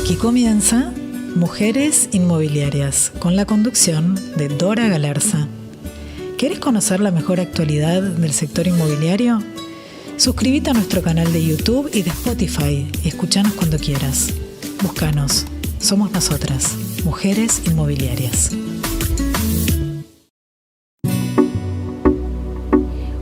Aquí comienza Mujeres Inmobiliarias, con la conducción de Dora Galarza. ¿Querés conocer la mejor actualidad del sector inmobiliario? Suscríbete a nuestro canal de YouTube y de Spotify y escuchanos cuando quieras. Búscanos. Somos nosotras, Mujeres Inmobiliarias.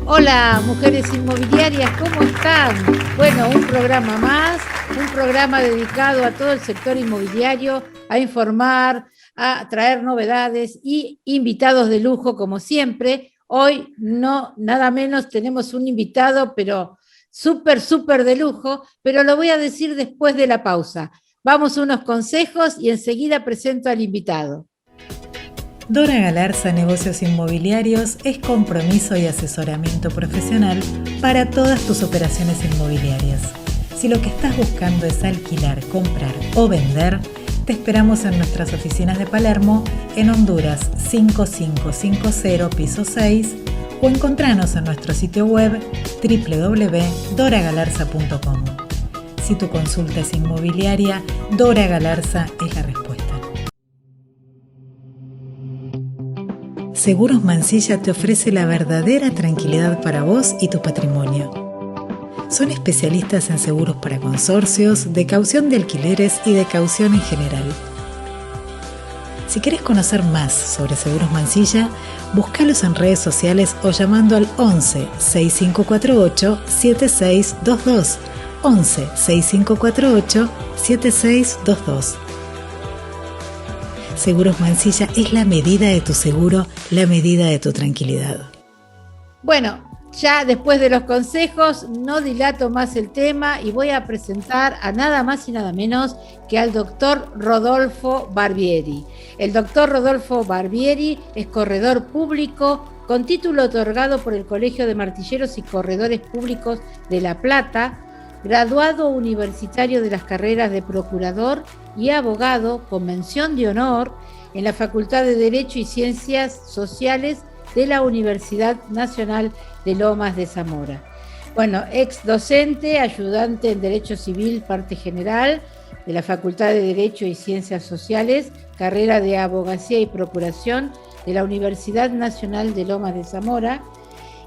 Hola, Mujeres Inmobiliarias, ¿cómo están? Bueno, un programa más, un programa dedicado a todo el sector inmobiliario, a informar, a traer novedades y invitados de lujo, como siempre. Hoy, no, nada menos, tenemos un invitado, pero súper de lujo, pero lo voy a decir después de la pausa. Vamos a unos consejos y enseguida presento al invitado. Dora Galarza Negocios Inmobiliarios es compromiso y asesoramiento profesional para todas tus operaciones inmobiliarias. Si lo que estás buscando es alquilar, comprar o vender, te esperamos en nuestras oficinas de Palermo, en Honduras 5550, piso 6, o encontranos en nuestro sitio web www.doragalarza.com. Si tu consulta es inmobiliaria, Dora Galarza es la respuesta. Seguros Mansilla te ofrece la verdadera tranquilidad para vos y tu patrimonio. Son especialistas en seguros para consorcios, de caución de alquileres y de caución en general. Si querés conocer más sobre Seguros Mansilla, búscalos en redes sociales o llamando al 11 6548 7622. 11 6548 7622. Seguros Mansilla es la medida de tu seguro, la medida de tu tranquilidad. Bueno, ya después de los consejos, no dilato más el tema y voy a presentar a nada más y nada menos que al doctor Rodolfo Barbieri. El doctor Rodolfo Barbieri es corredor público con título otorgado por el Colegio de Martilleros y Corredores Públicos de La Plata, graduado universitario de las carreras de procurador y abogado con mención de honor en la Facultad de Derecho y Ciencias Sociales de la Universidad Nacional de Lomas de Zamora. Bueno, ex docente, ayudante en Derecho Civil, parte general de la Facultad de Derecho y Ciencias Sociales, carrera de Abogacía y Procuración de la Universidad Nacional de Lomas de Zamora.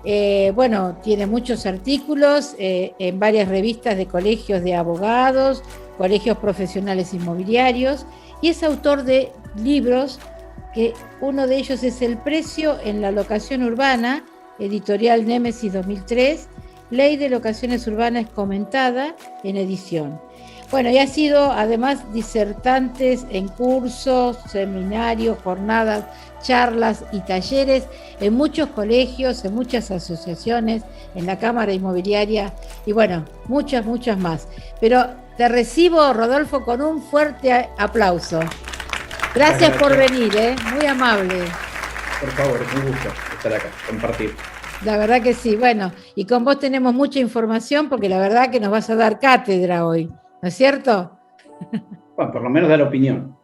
Tiene muchos artículos en varias revistas de colegios de abogados, colegios profesionales inmobiliarios, y es autor de libros, que uno de ellos es El precio en la locación urbana, editorial Némesis 2003, Ley de Locaciones Urbanas comentada en edición. Bueno, y ha sido además disertantes en cursos, seminarios, jornadas, charlas y talleres en muchos colegios, en muchas asociaciones, en la Cámara Inmobiliaria y bueno, muchas más. Pero te recibo, Rodolfo, con un fuerte aplauso. Gracias por venir, muy amable. Por favor, es un gusto estar acá, compartir. La verdad que sí, bueno, y con vos tenemos mucha información porque la verdad que nos vas a dar cátedra hoy, ¿no es cierto? Bueno, por lo menos dar opinión.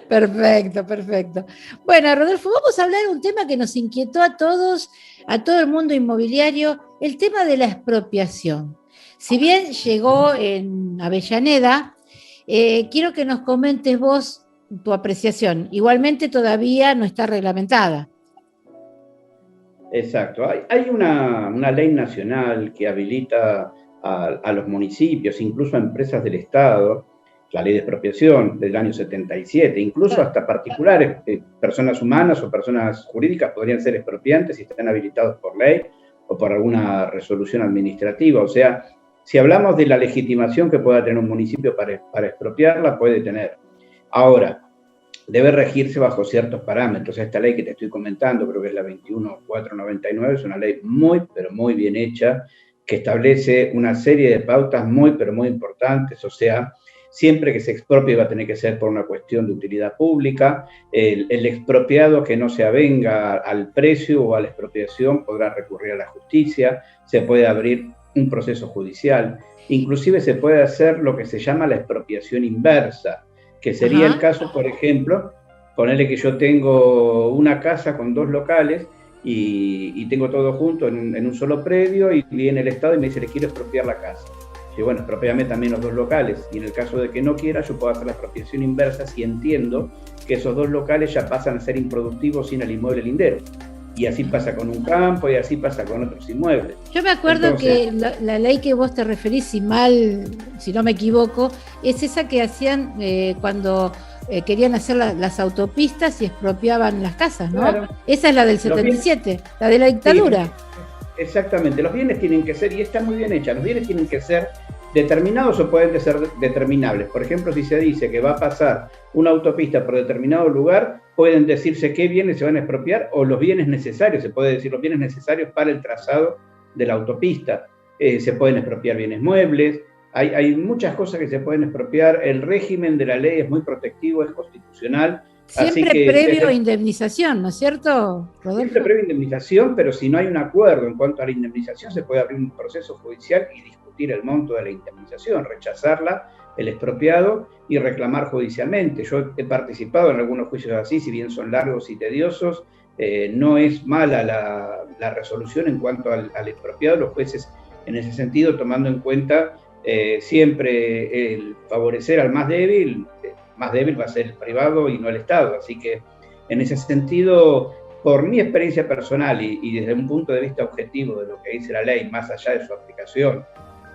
Perfecto. Bueno, Rodolfo, vamos a hablar de un tema que nos inquietó a todos, a todo el mundo inmobiliario, el tema de la expropiación. Si bien llegó en Avellaneda, quiero que nos comentes vos tu apreciación. Igualmente todavía no está reglamentada. Exacto. Hay una ley nacional que habilita a los municipios, incluso a empresas del Estado, la ley de expropiación del año 77, incluso hasta particulares, personas humanas o personas jurídicas podrían ser expropiantes si están habilitados por ley o por alguna resolución administrativa. O sea, si hablamos de la legitimación que pueda tener un municipio para expropiarla, puede tener. Ahora, debe regirse bajo ciertos parámetros. Esta ley que te estoy comentando, creo que es la 21499, es una ley muy, pero muy bien hecha, que establece una serie de pautas muy, pero muy importantes. O sea, siempre que se expropie va a tener que ser por una cuestión de utilidad pública. El expropiado que no se avenga al precio o a la expropiación podrá recurrir a la justicia, se puede abrir un proceso judicial, inclusive se puede hacer lo que se llama la expropiación inversa, que sería el caso, por ejemplo, ponerle que yo tengo una casa con dos locales y tengo todo junto en un solo predio y viene el Estado y me dice, le quiero expropiar la casa. Y bueno, expropiame también los 2 locales. Y en el caso de que no quiera, yo puedo hacer la expropiación inversa si entiendo que esos 2 locales ya pasan a ser improductivos sin el inmueble lindero. Y así pasa con un campo y así pasa con otros inmuebles. Yo me acuerdo. Entonces, que la ley que vos te referís, si no me equivoco, es esa que hacían cuando querían hacer las autopistas y expropiaban las casas, ¿no? Claro. Esa es la del 77, la de la dictadura. Sí, exactamente, los bienes tienen que ser, y está muy bien hecha, los bienes tienen que ser determinados o pueden ser determinables. Por ejemplo, si se dice que va a pasar una autopista por determinado lugar, pueden decirse qué bienes se van a expropiar o los bienes necesarios, se puede decir los bienes necesarios para el trazado de la autopista. Se pueden expropiar bienes muebles, hay muchas cosas que se pueden expropiar. El régimen de la ley es muy protectivo, es constitucional. Siempre así que, previo indemnización, ¿no es cierto, Rodolfo? Siempre previo indemnización, pero si no hay un acuerdo en cuanto a la indemnización, se puede abrir un proceso judicial y discutir el monto de la indemnización, rechazarla, el expropiado, y reclamar judicialmente. Yo he participado en algunos juicios así, si bien son largos y tediosos, no es mala la resolución en cuanto al expropiado. Los jueces, en ese sentido, tomando en cuenta siempre el favorecer al más débil va a ser el privado y no el Estado. Así que, en ese sentido, por mi experiencia personal y desde un punto de vista objetivo de lo que dice la ley, más allá de su aplicación,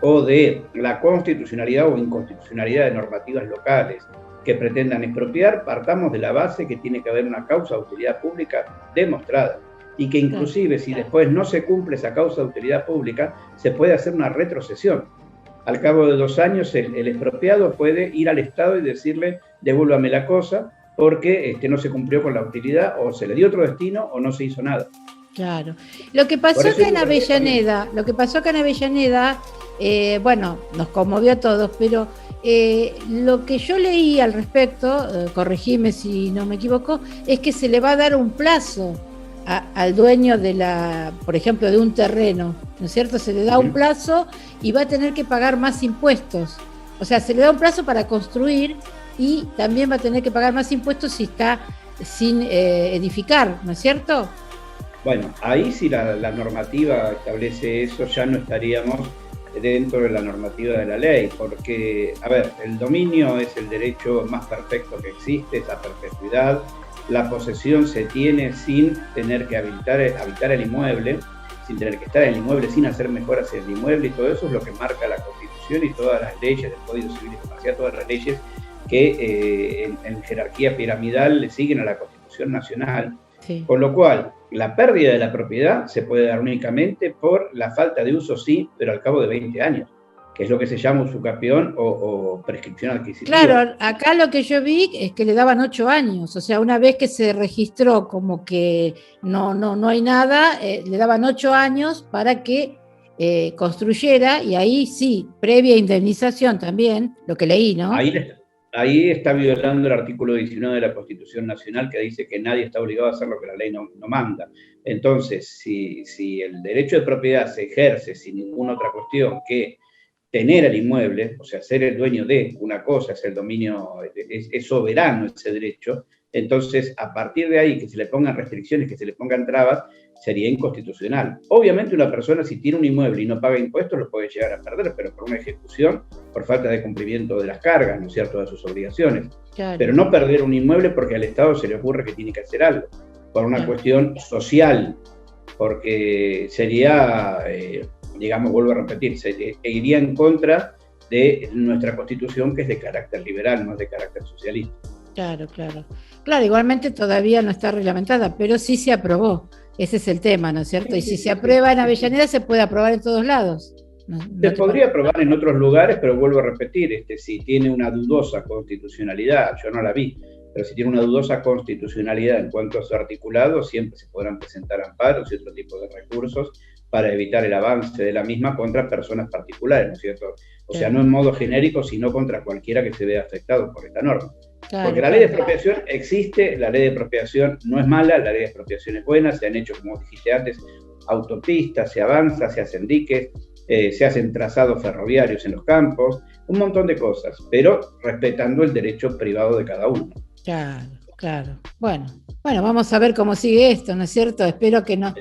o de la constitucionalidad o inconstitucionalidad de normativas locales que pretendan expropiar, partamos de la base que tiene que haber una causa de utilidad pública demostrada, y que inclusive si después no se cumple esa causa de utilidad pública, se puede hacer una retrocesión. Al cabo de 2 años, el expropiado puede ir al Estado y decirle: devuélvame la cosa, porque no se cumplió con la utilidad, o se le dio otro destino, o no se hizo nada. Claro. Lo que pasó acá en Avellaneda, bueno, nos conmovió a todos, pero lo que yo leí al respecto, corregime si no me equivoco, es que se le va a dar un plazo al dueño por ejemplo, de un terreno, ¿no es cierto? Se le da un plazo y va a tener que pagar más impuestos. O sea, se le da un plazo para construir y también va a tener que pagar más impuestos si está sin edificar, ¿no es cierto? Bueno, ahí si la normativa establece eso, ya no estaríamos dentro de la normativa de la ley, porque, a ver, el dominio es el derecho más perfecto que existe, es la perpetuidad. La posesión se tiene sin tener que habitar el inmueble, sin tener que estar en el inmueble, sin hacer mejoras en el inmueble, y todo eso es lo que marca la Constitución y todas las leyes del Código Civil y Comercial, todas las leyes que en jerarquía piramidal le siguen a la Constitución Nacional. Sí. Con lo cual, la pérdida de la propiedad se puede dar únicamente por la falta de uso, sí, pero al cabo de 20 años, que es lo que se llama usucapión o prescripción adquisitiva. Claro, acá lo que yo vi es que le daban 8 años, o sea, una vez que se registró como que no hay nada, le daban 8 años para que construyera, y ahí sí, previa indemnización también, lo que leí, ¿no? Ahí está violando el artículo 19 de la Constitución Nacional, que dice que nadie está obligado a hacer lo que la ley no manda. Entonces, si el derecho de propiedad se ejerce sin ninguna otra cuestión que tener el inmueble, o sea, ser el dueño de una cosa, es el dominio, es soberano ese derecho, entonces, a partir de ahí, que se le pongan restricciones, que se le pongan trabas, sería inconstitucional. Obviamente una persona, si tiene un inmueble y no paga impuestos, lo puede llegar a perder, pero por una ejecución, por falta de cumplimiento de las cargas, ¿no es cierto?, de sus obligaciones. Claro. Pero no perder un inmueble porque al Estado se le ocurre que tiene que hacer algo, por una cuestión social, porque sería, digamos, vuelvo a repetir, iría en contra de nuestra Constitución, que es de carácter liberal, no es de carácter socialista. Claro, igualmente todavía no está reglamentada, pero sí se aprobó. Ese es el tema, ¿no es cierto? Y si se aprueba en Avellaneda, se puede aprobar en todos lados. Se podría aprobar en otros lugares, pero vuelvo a repetir, si tiene una dudosa constitucionalidad, yo no la vi, pero si tiene una dudosa constitucionalidad en cuanto a su articulado, siempre se podrán presentar amparos y otro tipo de recursos para evitar el avance de la misma contra personas particulares, ¿no es cierto? O sea, no en modo genérico, sino contra cualquiera que se vea afectado por esta norma. Claro, porque la ley de expropiación existe, la ley de expropiación no es mala, la ley de expropiación es buena, se han hecho, como dijiste antes, autopistas, se avanza, se hacen diques, se hacen trazados ferroviarios en los campos, un montón de cosas, pero respetando el derecho privado de cada uno. Claro, Claro. Bueno, vamos a ver cómo sigue esto, ¿no es cierto? Espero que no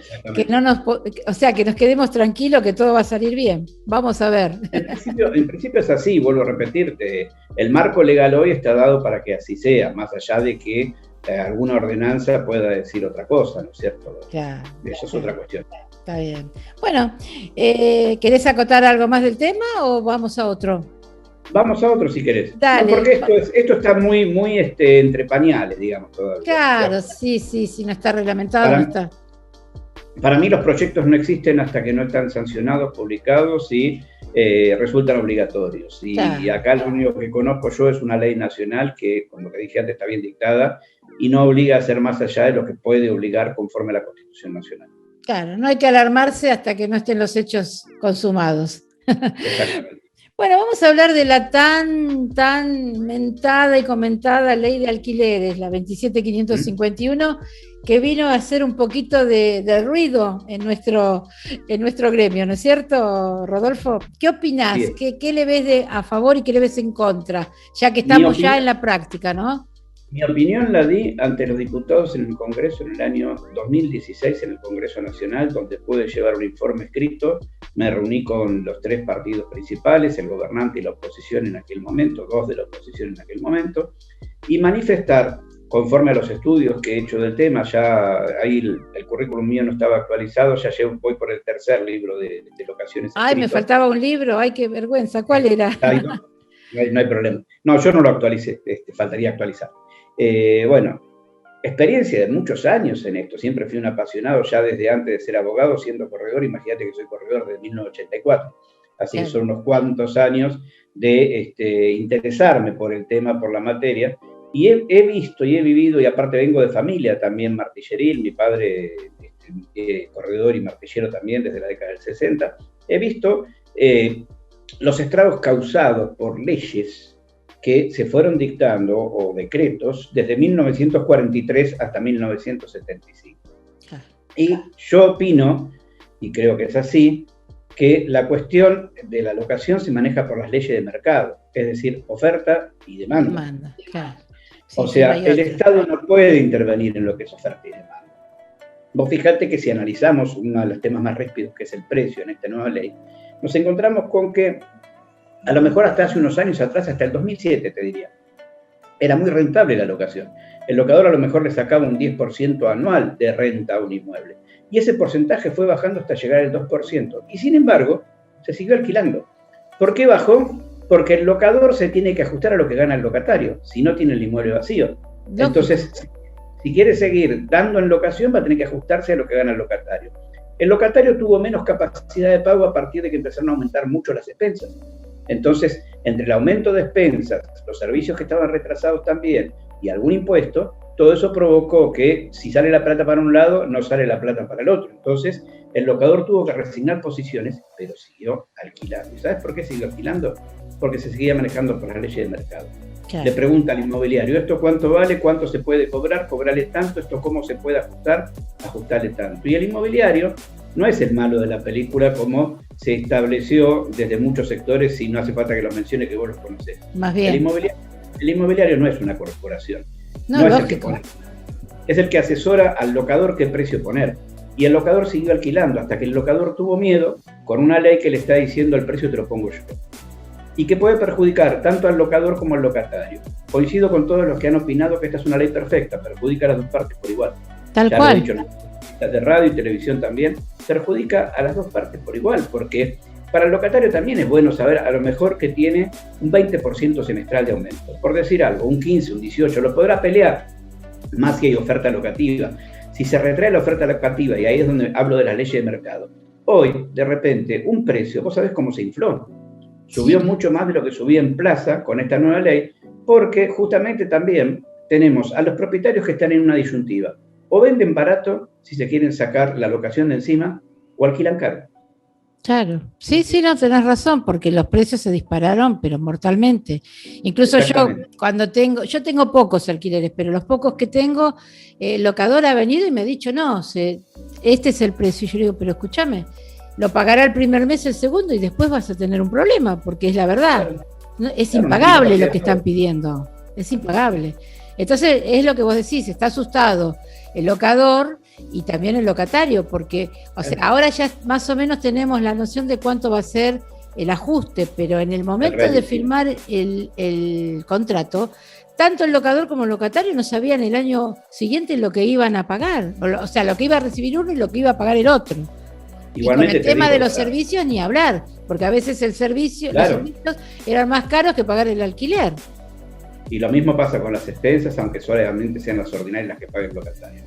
o sea, que nos quedemos tranquilos, que todo va a salir bien. Vamos a ver. En principio es así, vuelvo a repetirte, el marco legal hoy está dado para que así sea, más allá de que alguna ordenanza pueda decir otra cosa, ¿no es cierto? Claro, eso es otra cuestión. Está bien. Bueno, ¿querés acotar algo más del tema o vamos a otro? Vamos a otro si querés. Dale. No, porque esto está muy entre pañales, digamos, todavía. Claro, sí, no está reglamentado, no está. Para mí los proyectos no existen hasta que no están sancionados, publicados y resultan obligatorios. Y acá lo único que conozco yo es una ley nacional que, como te dije antes, está bien dictada y no obliga a hacer más allá de lo que puede obligar conforme a la Constitución Nacional. Claro, no hay que alarmarse hasta que no estén los hechos consumados. Exactamente. Bueno, vamos a hablar de la tan mentada y comentada ley de alquileres, la 27551, que vino a hacer un poquito de ruido en nuestro gremio, ¿no es cierto, Rodolfo? ¿Qué opinás? ¿Qué le ves a favor y qué le ves en contra? Ya que estamos ya en la práctica, ¿no? Mi opinión la di ante los diputados en el Congreso en el año 2016, en el Congreso Nacional, donde pude llevar un informe escrito. Me reuní con los 3 partidos principales, el gobernante y la oposición en aquel momento, 2 de la oposición en aquel momento, y manifestar, conforme a los estudios que he hecho del tema, ya ahí el currículum mío no estaba actualizado, ya voy por el 3er libro de locaciones. Ay, me faltaba un libro, ay, qué vergüenza, ¿cuál era? No hay problema. No, yo no lo actualicé, faltaría actualizar. Bueno, experiencia de muchos años en esto, siempre fui un apasionado ya desde antes de ser abogado, siendo corredor. Imagínate que soy corredor desde 1984, así que son unos cuantos años de interesarme por el tema, por la materia, y he visto y he vivido, y aparte vengo de familia también martilleril, mi padre corredor y martillero también desde la década del 60, he visto los estragos causados por leyes que se fueron dictando, o decretos, desde 1943 hasta 1975. Y yo opino, y creo que es así, que la cuestión de la locación se maneja por las leyes de mercado, es decir, oferta y demanda. Claro. Sí, o sea, el Estado no puede intervenir en lo que es oferta y demanda. Vos fijate que si analizamos uno de los temas más ríspidos, que es el precio en esta nueva ley, nos encontramos con que a lo mejor hasta hace unos años atrás, hasta el 2007 te diría, era muy rentable la locación. El locador a lo mejor le sacaba un 10% anual de renta a un inmueble. Y ese porcentaje fue bajando hasta llegar al 2%. Y sin embargo, se siguió alquilando. ¿Por qué bajó? Porque el locador se tiene que ajustar a lo que gana el locatario, si no tiene el inmueble vacío. Entonces, si quiere seguir dando en locación, va a tener que ajustarse a lo que gana el locatario. El locatario tuvo menos capacidad de pago a partir de que empezaron a aumentar mucho las expensas. Entonces, entre el aumento de expensas, los servicios que estaban retrasados también y algún impuesto, todo eso provocó que si sale la plata para un lado, no sale la plata para el otro. Entonces, el locador tuvo que resignar posiciones, pero siguió alquilando. ¿Y sabes por qué siguió alquilando? Porque se seguía manejando por las leyes de mercado. Claro. Le pregunta al inmobiliario, ¿esto cuánto vale? ¿Cuánto se puede cobrar? ¿Cobrarle tanto? ¿Esto cómo se puede ajustar? Ajustarle tanto. Y el inmobiliario no es el malo de la película como se estableció desde muchos sectores, y no hace falta que los mencione, que vos los conocés. Más bien. El inmobiliario no es una corporación. No es lógico. Es el que asesora al locador qué precio poner. Y el locador siguió alquilando hasta que el locador tuvo miedo con una ley que le está diciendo el precio te lo pongo yo. Y que puede perjudicar tanto al locador como al locatario. Coincido con todos los que han opinado que esta es una ley perfecta, perjudica a las dos partes por igual. Tal cual. Lo he dicho, ¿no? De radio y televisión también, perjudica a las dos partes por igual, porque para el locatario también es bueno saber a lo mejor que tiene un 20% semestral de aumento. Por decir algo, un 15, un 18, lo podrá pelear, más que hay oferta locativa. Si se retrae la oferta locativa, y ahí es donde hablo de las leyes de mercado, hoy, de repente, un precio, vos sabés cómo se infló. Subió mucho más de lo que subía en plaza con esta nueva ley, porque justamente también tenemos a los propietarios que están en una disyuntiva. O venden barato, si se quieren sacar la locación de encima, o alquilan caro. Claro, sí, no, tenés razón, porque los precios se dispararon, pero mortalmente. Incluso yo tengo pocos alquileres, pero los pocos que tengo, el locador ha venido y me ha dicho, no, este es el precio. Y yo le digo, pero escúchame, lo pagará el primer mes, el segundo, y después vas a tener un problema, porque es la verdad. Es impagable lo que están pidiendo, es impagable. Entonces, es lo que vos decís, está asustado el locador y también el locatario, porque, o sea, ahora ya más o menos tenemos la noción de cuánto va a ser el ajuste, pero en el momento de firmar el contrato, tanto el locador como el locatario no sabían el año siguiente lo que iban a pagar, o sea, lo que iba a recibir uno y lo que iba a pagar el otro. Igualmente, y con el tema de los servicios ni hablar, porque a veces los servicios eran más caros que pagar el alquiler. Y lo mismo pasa con las expensas, aunque solamente sean las ordinarias las que pague el locatario,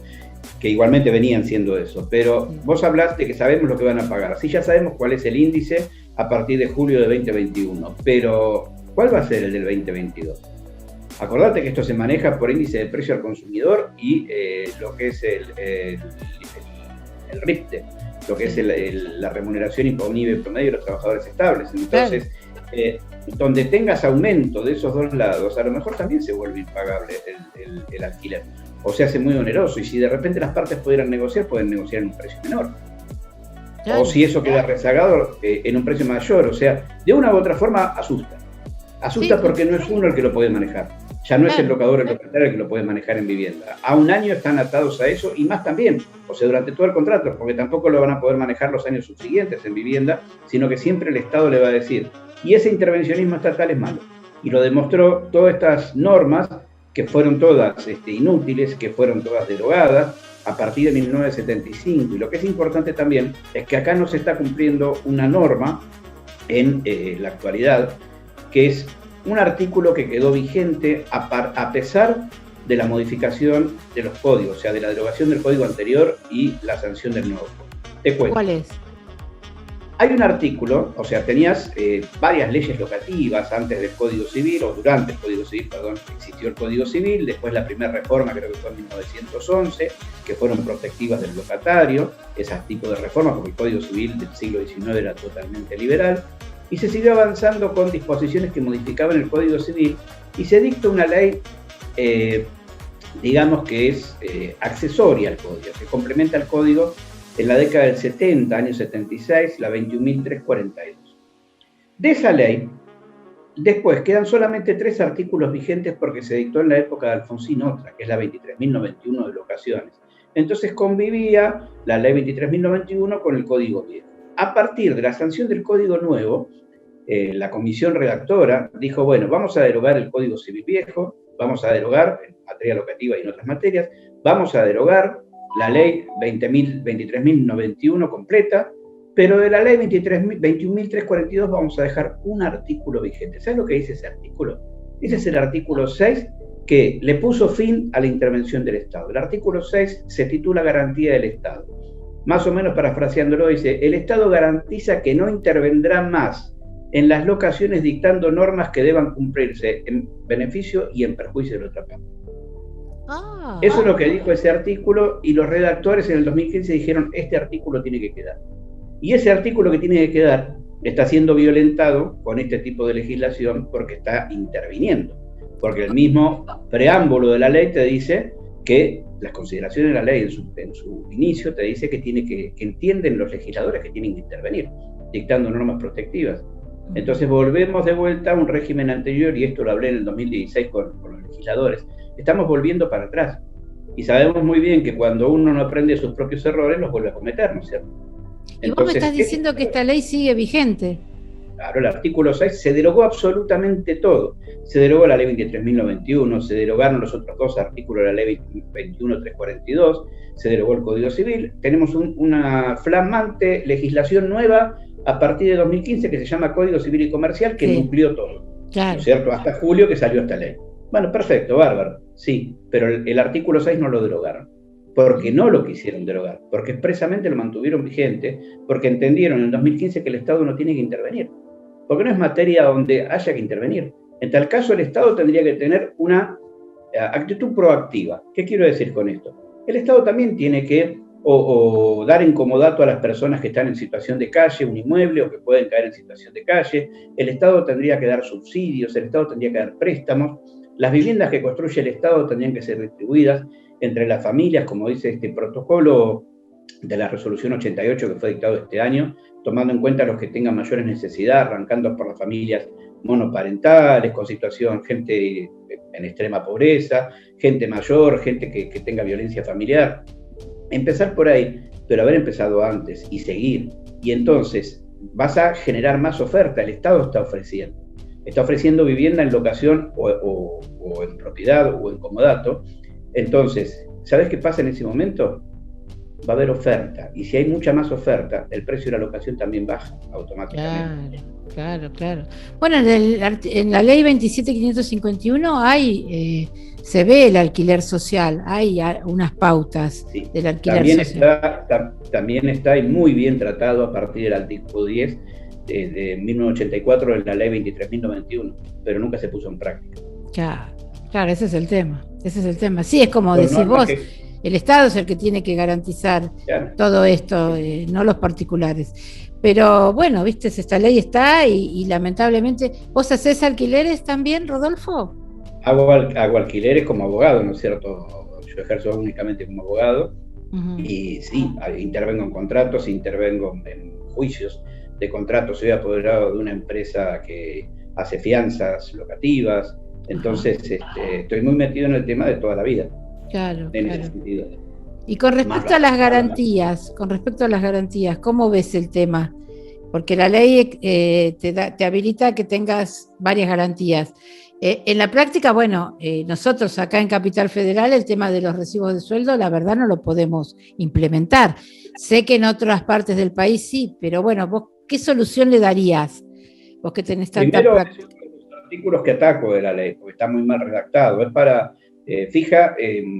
que igualmente venían siendo eso. Pero vos hablaste que sabemos lo que van a pagar, así ya sabemos cuál es el índice a partir de julio de 2021, pero ¿cuál va a ser el del 2022? Acordate que esto se maneja por índice de precio al consumidor y lo que es el RIPTE, lo que es la remuneración imponible promedio de los trabajadores estables. Entonces, donde tengas aumento de esos dos lados, a lo mejor también se vuelve impagable el alquiler, o se hace muy oneroso, y si de repente las partes pudieran negociar, pueden negociar en un precio menor. O si eso queda rezagado, en un precio mayor. O sea, de una u otra forma asusta. Asusta porque no es uno el que lo puede manejar. Ya no es el locador, el locatario el que lo puede manejar en vivienda. A un año están atados a eso y más también. O sea, durante todo el contrato, porque tampoco lo van a poder manejar los años subsiguientes en vivienda, sino que siempre el Estado le va a decir, y ese intervencionismo estatal es malo. Y lo demostró todas estas normas, que fueron todas inútiles, que fueron todas derogadas a partir de 1975. Y lo que es importante también es que acá no se está cumpliendo una norma en la actualidad, que es un artículo que quedó vigente a pesar de la modificación de los códigos, o sea, de la derogación del código anterior y la sanción del nuevo código. Te cuento. ¿Cuál es? Hay un artículo, o sea, tenías varias leyes locativas antes del Código Civil, o durante el Código Civil, perdón, existió el Código Civil, después la primera reforma creo que fue en 1911, que fueron protectivas del locatario, esas tipos de reformas, porque el Código Civil del siglo XIX era totalmente liberal, y se siguió avanzando con disposiciones que modificaban el Código Civil, y se dicta una ley, digamos que es accesoria al Código, que complementa al Código en la década del 70, año 76, la 21.342. De esa ley, después quedan solamente 3 artículos vigentes porque se dictó en la época de Alfonsín otra, que es la 23.091 de locaciones. Entonces convivía la ley 23.091 con el Código Viejo. A partir de la sanción del Código Nuevo, la comisión redactora dijo, bueno, vamos a derogar el Código Civil Viejo, vamos a derogar en materia locativa y en otras materias, vamos a derogar la ley 23.091 completa, pero de la ley 21.342 vamos a dejar un artículo vigente. ¿Sabes lo que dice ese artículo? Ese es el artículo 6 que le puso fin a la intervención del Estado. El artículo 6 se titula Garantía del Estado. Más o menos parafraseándolo dice, el Estado garantiza que no intervendrá más en las locaciones dictando normas que deban cumplirse en beneficio y en perjuicio de la otra parte. Eso es lo que dijo ese artículo y los redactores en el 2015 dijeron, este artículo tiene que quedar. Y ese artículo que tiene que quedar está siendo violentado con este tipo de legislación porque está interviniendo. Porque el mismo preámbulo de la ley te dice que las consideraciones de la ley en su inicio te dice que entienden los legisladores que tienen que intervenir, dictando normas protectivas. Entonces volvemos de vuelta a un régimen anterior, y esto lo hablé en el 2016 con los legisladores. Estamos volviendo para atrás. Y sabemos muy bien que cuando uno no aprende sus propios errores, los vuelve a cometer, ¿no es cierto? Y vos me estás diciendo que esta ley sigue vigente. Claro, el artículo 6 se derogó absolutamente todo. Se derogó la ley 23.091, se derogaron los otros 2 artículos de la ley 21.342, se derogó el Código Civil. Tenemos una flamante legislación nueva a partir de 2015 que se llama Código Civil y Comercial, que nucleó todo. Claro. ¿No es cierto? Hasta julio que salió esta ley. Bueno, perfecto, bárbaro, sí, pero el artículo 6 no lo derogaron, porque no lo quisieron derogar, porque expresamente lo mantuvieron vigente, porque entendieron en el 2015 que el Estado no tiene que intervenir, porque no es materia donde haya que intervenir. En tal caso, el Estado tendría que tener una actitud proactiva. ¿Qué quiero decir con esto? El Estado también tiene que o dar en comodato a las personas que están en situación de calle, un inmueble, o que pueden caer en situación de calle. El Estado tendría que dar subsidios, el Estado tendría que dar préstamos. Las viviendas que construye el Estado tendrían que ser distribuidas entre las familias, como dice este protocolo de la resolución 88 que fue dictado este año, tomando en cuenta a los que tengan mayores necesidades, arrancando por las familias monoparentales, con situación, gente en extrema pobreza, gente mayor, gente que tenga violencia familiar. Empezar por ahí, pero haber empezado antes y seguir. Y entonces vas a generar más oferta. El Estado está ofreciendo vivienda en locación o en propiedad o en comodato. Entonces, ¿sabes qué pasa en ese momento? Va a haber oferta, y si hay mucha más oferta, el precio de la locación también baja automáticamente. Claro. Bueno, en la ley 27.551 se ve el alquiler social, hay unas pautas del alquiler social. También está y muy bien tratado a partir del artículo 10 de 1984 de la ley 23.091, pero nunca se puso en práctica. Claro, ese es el tema. Sí, es como decís vos. El Estado es el que tiene que garantizar todo esto, no los particulares. Pero bueno, viste, esta ley está y lamentablemente... ¿Vos hacés alquileres también, Rodolfo? Hago alquileres como abogado, ¿no es cierto? Yo ejerzo únicamente como abogado. Uh-huh. Y sí, intervengo en contratos, intervengo en juicios de contratos. Soy apoderado de una empresa que hace fianzas locativas. Entonces, estoy muy metido en el tema de toda la vida. Claro. Ese sentido. Y con respecto a las garantías, ¿cómo ves el tema? Porque la ley te habilita a que tengas varias garantías. En la práctica, bueno, nosotros acá en Capital Federal el tema de los recibos de sueldo, la verdad no lo podemos implementar. Sé que en otras partes del país sí, pero bueno, ¿vos qué solución le darías? Vos que tenés tanta práctica. Los artículos que ataco de la ley, porque está muy mal redactado, es para... fija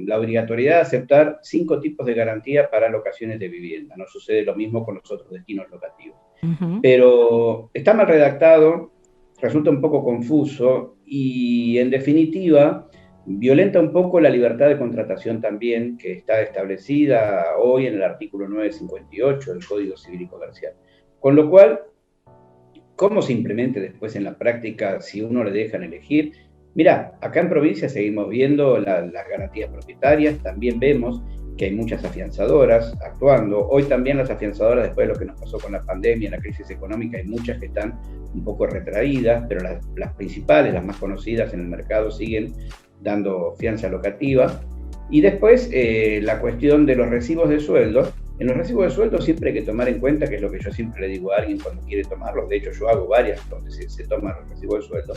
la obligatoriedad de aceptar 5 tipos de garantía para locaciones de vivienda. No sucede lo mismo con los otros destinos locativos. Uh-huh. Pero está mal redactado, resulta un poco confuso y, en definitiva, violenta un poco la libertad de contratación también, que está establecida hoy en el artículo 958 del Código Civil y Comercial. Con lo cual, ¿cómo se implemente después en la práctica si uno le dejan elegir? Mirá, acá en provincia seguimos viendo las garantías propietarias, también vemos que hay muchas afianzadoras actuando. Hoy también las afianzadoras, después de lo que nos pasó con la pandemia, la crisis económica, hay muchas que están un poco retraídas, pero las principales, las más conocidas en el mercado, siguen dando fianza locativa. Y después la cuestión de los recibos de sueldo. En los recibos de sueldo siempre hay que tomar en cuenta, que es lo que yo siempre le digo a alguien cuando quiere tomarlos, de hecho yo hago varias donde se toman los recibos de sueldo,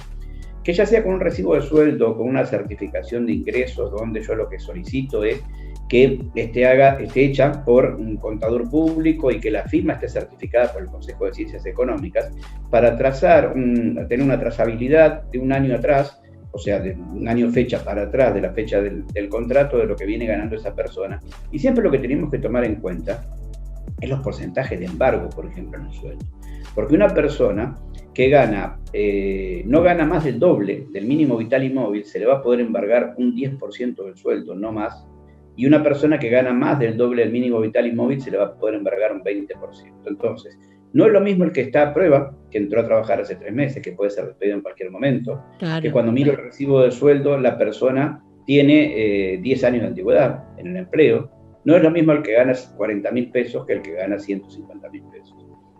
que ya sea con un recibo de sueldo, con una certificación de ingresos, donde yo lo que solicito es que esté hecha por un contador público y que la firma esté certificada por el Consejo de Ciencias Económicas, para tener una trazabilidad de un año atrás, o sea, de un año fecha para atrás, de la fecha del contrato, de lo que viene ganando esa persona. Y siempre lo que tenemos que tomar en cuenta es los porcentajes de embargo, por ejemplo, en el sueldo. Porque una persona que no gana más del doble del mínimo vital y móvil, se le va a poder embargar un 10% del sueldo, no más. Y una persona que gana más del doble del mínimo vital y móvil, se le va a poder embargar un 20%. Entonces, no es lo mismo el que está a prueba, que entró a trabajar hace 3 meses, que puede ser despedido en cualquier momento, claro, que cuando miro el recibo de sueldo, la persona tiene 10 años de antigüedad en el empleo. No es lo mismo el que gana 40.000 pesos que el que gana 150.000 pesos.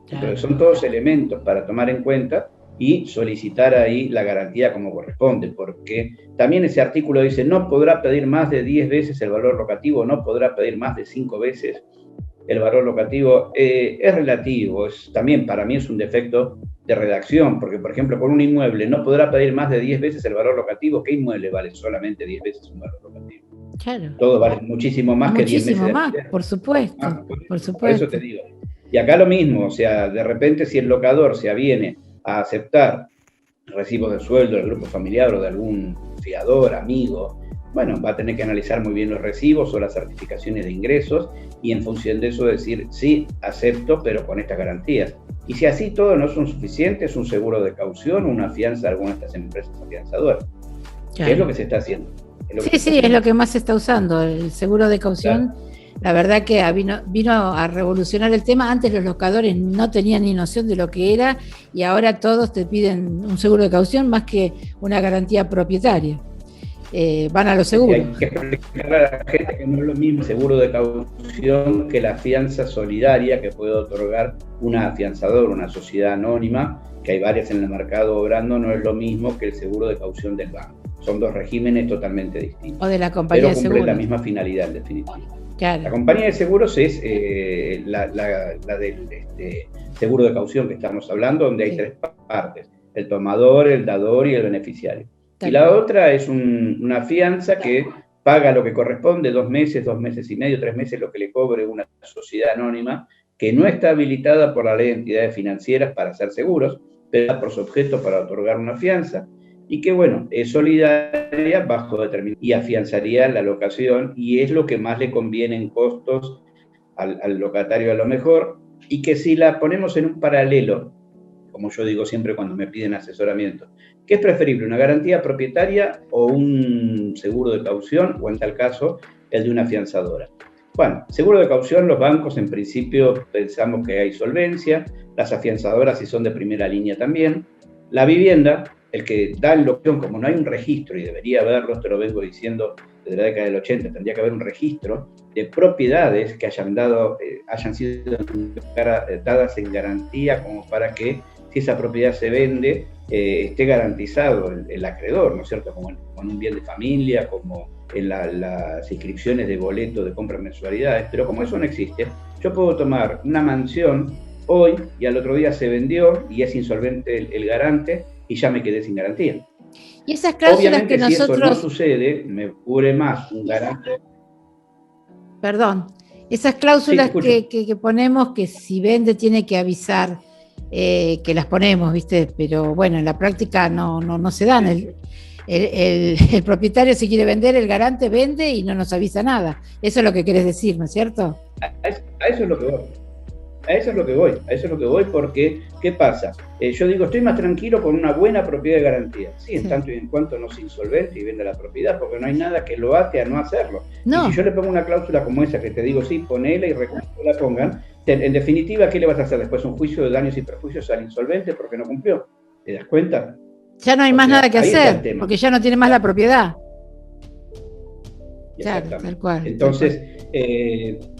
Entonces son todos elementos para tomar en cuenta y solicitar ahí la garantía como corresponde, porque también ese artículo dice no podrá pedir más de 10 veces el valor locativo, no podrá pedir más de 5 veces el valor locativo. Es relativo, también para mí es un defecto de redacción, porque por ejemplo por un inmueble no podrá pedir más de 10 veces el valor locativo. ¿Qué inmueble vale solamente 10 veces un valor locativo? Claro. Todo vale muchísimo más que 10 meses. Muchísimo más, por supuesto, por supuesto. Por eso te digo. Y acá lo mismo, o sea, de repente si el locador se aviene a aceptar recibos de sueldo del grupo familiar o de algún fiador, amigo, bueno, va a tener que analizar muy bien los recibos o las certificaciones de ingresos y en función de eso decir, sí, acepto, pero con estas garantías. Y si así todo no son suficientes, un seguro de caución, una fianza de alguna de estas empresas afianzadoras. Claro. Es lo que se está haciendo. Es lo que más se está usando, el seguro de caución. Claro. La verdad que vino a revolucionar el tema. Antes los locadores no tenían ni noción de lo que era y ahora todos te piden un seguro de caución más que una garantía propietaria. van a los seguros. Hay que explicarle a la gente que no es lo mismo el seguro de caución que la fianza solidaria que puede otorgar una afianzadora, una sociedad anónima, que hay varias en el mercado obrando, no es lo mismo que el seguro de caución del banco. Son dos regímenes totalmente distintos. O de la compañía de seguros. Pero cumplen la misma finalidad, en definitiva. Claro. La compañía de seguros es la del seguro de caución que estamos hablando, donde hay tres partes: el tomador, el dador y el beneficiario. Y la otra es una fianza que paga lo que corresponde, 2 meses, 2 meses y medio, 3 meses, lo que le cobre una sociedad anónima que no está habilitada por la ley de entidades financieras para hacer seguros, pero da por su objeto para otorgar una fianza, y que, bueno, es solidaria bajo determinación y afianzaría la locación, y es lo que más le conviene en costos al locatario a lo mejor, y que si la ponemos en un paralelo, como yo digo siempre cuando me piden asesoramiento, ¿qué es preferible, una garantía propietaria o un seguro de caución, o en tal caso, el de una afianzadora? Bueno, seguro de caución, los bancos en principio pensamos que hay solvencia, las afianzadoras si son de primera línea también. La vivienda, el que da en locación, como no hay un registro, y debería haberlo, te lo vengo diciendo desde la década del 80, tendría que haber un registro de propiedades que hayan sido dadas en garantía, como para que si esa propiedad se vende, esté garantizado el acreedor, ¿no es cierto? Como en un bien de familia, como en las inscripciones de boleto de compra en mensualidades. Pero como eso no existe, yo puedo tomar una mansión hoy y al otro día se vendió y es insolvente el garante y ya me quedé sin garantía. Y esas cláusulas obviamente, que si nosotros... eso no sucede, me cubre más un garante. Perdón, esas cláusulas que ponemos, que si vende tiene que avisar, que las ponemos, ¿viste? Pero bueno, en la práctica no se dan. El propietario, si quiere vender, el garante vende y no nos avisa nada. Eso es lo que querés decir, ¿no es cierto? A eso es lo que voy. A eso es lo que voy, porque, ¿qué pasa? Yo digo, estoy más tranquilo con una buena propiedad de garantía. Sí, en tanto y en cuanto no se insolvente y venda la propiedad, porque no hay nada que lo ate a no hacerlo. No. Y si yo le pongo una cláusula como esa, que te digo, sí, ponela y recuerdo que la pongan, en definitiva, ¿qué le vas a hacer después? Un juicio de daños y perjuicios al insolvente porque no cumplió. ¿Te das cuenta? Ya no hay más nada que hacer, porque ya no tiene más la propiedad. Claro, tal cual. Entonces,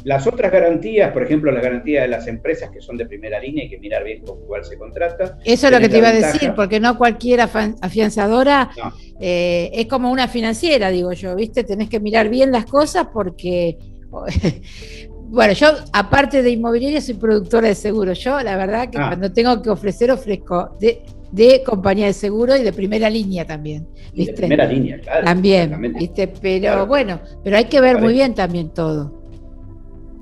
las otras garantías, por ejemplo, las garantías de las empresas que son de primera línea, hay que mirar bien con cuál se contrata. Eso es lo que te iba a decir, porque no cualquier afianzadora es como una financiera, digo yo, ¿viste? Tenés que mirar bien las cosas porque... Bueno, yo, aparte de inmobiliaria, soy productora de seguros. Yo, la verdad, que cuando tengo que ofrecer, ofrezco de compañía de seguro y de primera línea también, ¿viste? De primera línea, claro. También, ¿viste? Pero claro, bueno, pero hay que ver muy bien también todo.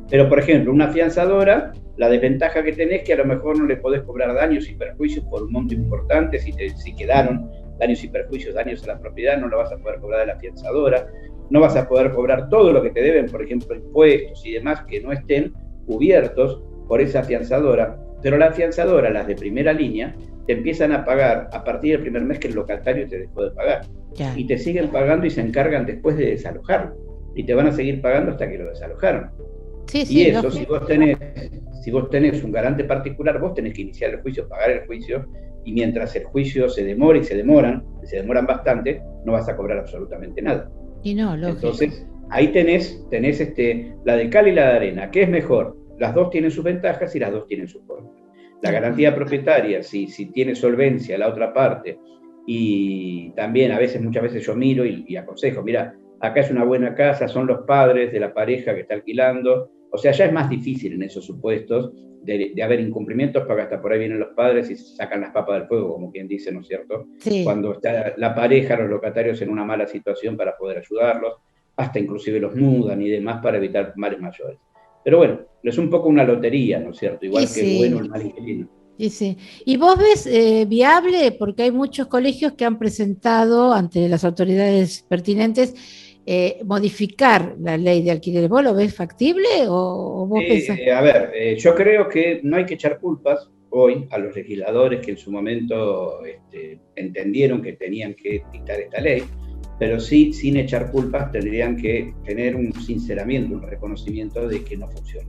Pero, por ejemplo, una afianzadora, la desventaja que tenés es que a lo mejor no le podés cobrar daños y perjuicios por un monto importante. Si quedaron daños y perjuicios, daños a la propiedad, no lo vas a poder cobrar de la afianzadora. No vas a poder cobrar todo lo que te deben, por ejemplo, impuestos y demás, que no estén cubiertos por esa afianzadora. Pero la afianzadora, las de primera línea, te empiezan a pagar a partir del primer mes que el locatario te dejó de pagar. Ya. Y te siguen pagando y se encargan después de desalojarlo. Y te van a seguir pagando hasta que lo desalojaron. Sí, y eso, si vos tenés un garante particular, vos tenés que iniciar el juicio, pagar el juicio, y mientras el juicio se demora y se demoran bastante, no vas a cobrar absolutamente nada. Y no, lógico. Entonces, ahí tenés la de cal y la de arena. ¿Qué es mejor? Las dos tienen sus ventajas y las dos tienen sus contras. La garantía propietaria, si tiene solvencia la otra parte, y también muchas veces yo miro y aconsejo, mira, acá es una buena casa, son los padres de la pareja que está alquilando, o sea, ya es más difícil en esos supuestos de haber incumplimientos, porque hasta por ahí vienen los padres y sacan las papas del fuego, como quien dice, ¿no es cierto? Sí. Cuando está la pareja, los locatarios en una mala situación para poder ayudarlos, hasta inclusive los mudan y demás para evitar males mayores. Pero bueno, es un poco una lotería, ¿no es cierto? Igual que el bueno, el mal inquilino. Sí. ¿Y vos ves viable, porque hay muchos colegios que han presentado ante las autoridades pertinentes modificar la ley de alquileres? ¿Vos lo ves factible o vos pensás? A ver, yo creo que no hay que echar culpas hoy a los legisladores que en su momento entendieron que tenían que dictar esta ley, pero sí, sin echar culpas, tendrían que tener un sinceramiento, un reconocimiento de que no funciona.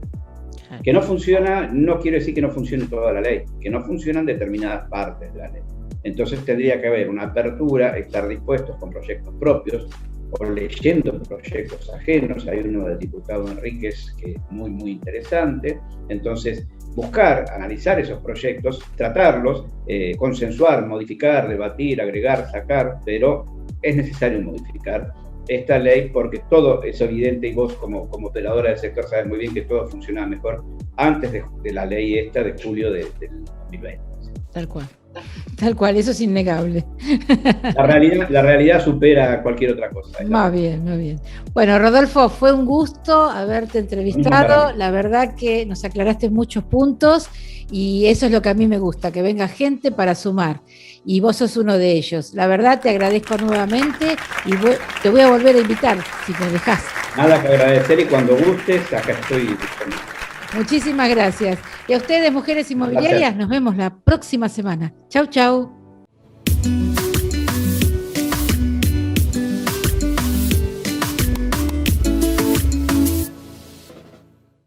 Que no funciona no quiere decir que no funcione toda la ley, que no funcionan determinadas partes de la ley. Entonces tendría que haber una apertura, estar dispuestos con proyectos propios o leyendo proyectos ajenos. Hay uno del diputado Enríquez que es muy, muy interesante. Entonces, buscar, analizar esos proyectos, tratarlos, consensuar, modificar, debatir, agregar, sacar, pero es necesario modificar esta ley porque todo es evidente y vos como operadora del sector sabes muy bien que todo funcionaba mejor antes de la ley esta de julio del 2020. Tal cual, eso es innegable. La realidad supera cualquier otra cosa. Más bien. Bueno, Rodolfo, fue un gusto haberte entrevistado. La verdad que nos aclaraste muchos puntos y eso es lo que a mí me gusta, que venga gente para sumar. Y vos sos uno de ellos. La verdad te agradezco nuevamente y te voy a volver a invitar, si me dejás. Nada que agradecer y cuando gustes, acá estoy disponible. Muchísimas gracias. Y a ustedes, Mujeres Inmobiliarias, nos vemos la próxima semana. Chau, chau.